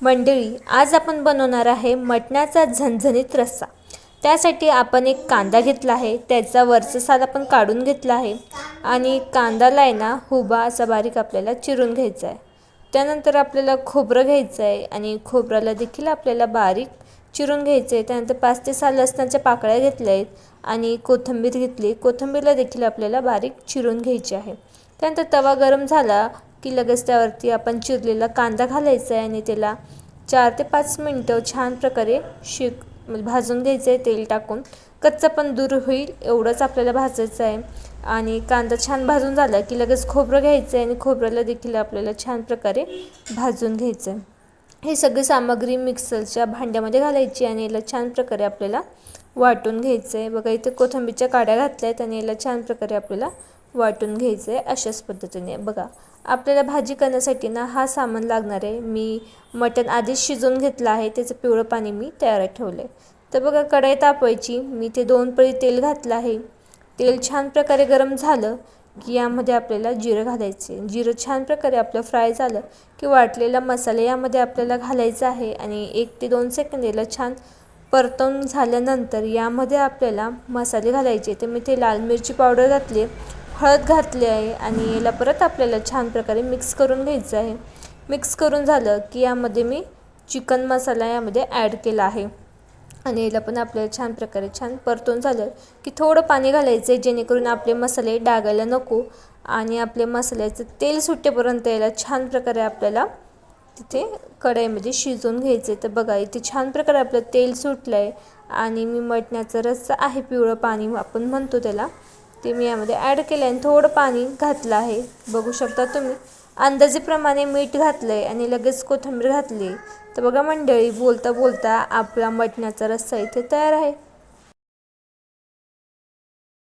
मंडळी, आज आपण बनवणार आहे मटणाचा झणझणीत रस्सा। त्यासाठी आपण एक कांदा घेतला आहे, त्याचा वरचा साल आपण काढून घेतला आहे आणि कांद्याला आहे ना हुबा असा बारीक आपल्याला चिरून घ्यायचा आहे। त्यानंतर आपल्याला खोबरं घ्यायचं आहे आणि खोबऱ्याला देखील आपल्याला बारीक चिरून घ्यायचं आहे। त्यानंतर 5 ते 6 लसणाच्या पाकळ्या घेतल्या आहेत आणि कोथिंबीर घेतली। कोथिंबीरला देखील आपल्याला बारीक चिरून घ्यायची आहे। त्यानंतर तवा गरम झाला की लगेच त्यावरती आपण चिरलेला कांदा घालायचा आहे आणि त्याला 4 ते 5 मिनिटं छान प्रकारे भाजून घ्यायचं आहे। तेल टाकून कच्चा पण दूर होईल एवढंच आपल्याला भाजायचं आहे। आणि कांदा छान भाजून झाला की लगेच खोबरं घ्यायचं आहे आणि खोबऱ्याला देखील आपल्याला छान प्रकारे भाजून घ्यायचं आहे। हे सगळी सामग्री मिक्सरच्या भांड्यामध्ये घालायची आणि याला छान प्रकारे आपल्याला वाटून घ्यायचं आहे। बघा इथे कोथिंबीरच्या काड्या घातल्या आहेत आणि याला छान प्रकारे आपल्याला वाटून घ्यायचं आहे। अशाच पद्धतीने बघा आपल्याला भाजी करण्यासाठी ना हा सामान लागणार आहे। मी मटण आधीच शिजवून घेतलं आहे, त्याचं पिवळं पाणी मी तयार ठेवलं आहे। तर बघा कढई तापवायची, मी ते 2 पळी तेल घातलं आहे। तेल छान प्रकारे गरम झालं की यामध्ये आपल्याला जिरं घालायचे। जिरं छान प्रकारे आपलं फ्राय झालं की वाटलेला मसाला यामध्ये आपल्याला घालायचा आहे आणि 1 ते 2 सेकंद याला छान परतवून झाल्यानंतर यामध्ये आपल्याला मसाले घालायचे। तर मी ते लाल मिरची पावडर घातली, हळद घातली आहे आणि याला परत आपल्याला छान प्रकारे मिक्स करून घ्यायचं आहे। मिक्स करून झालं की यामध्ये मी चिकन मसाला यामध्ये ॲड केला आहे आणि याला पण आपल्याला छान प्रकारे परतून झालं की थोडं पाणी घालायचं आहे, जेणेकरून आपले मसाले डागायला नको आणि आपले मसाल्याचं तेल सुटेपर्यंत याला छान प्रकारे आपल्याला तिथे कढईमध्ये शिजवून घ्यायचे। तर बघा इथे छान प्रकारे आपलं तेल सुटलं आहे आणि मी मटणाचा रस्सा आहे, पिवळं पाणी आपण म्हणतो त्याला, ते मी यामध्ये ॲड केलं आहे आणि थोडं पाणी घातलं आहे। बघू शकता तुम्ही अंदाजेप्रमाणे मीठ घातलं आहे आणि लगेच कोथिंबीर घातली। तर बघा मंडळी, बोलता बोलता आपला मटणाचा रस्सा इथे तयार आहे।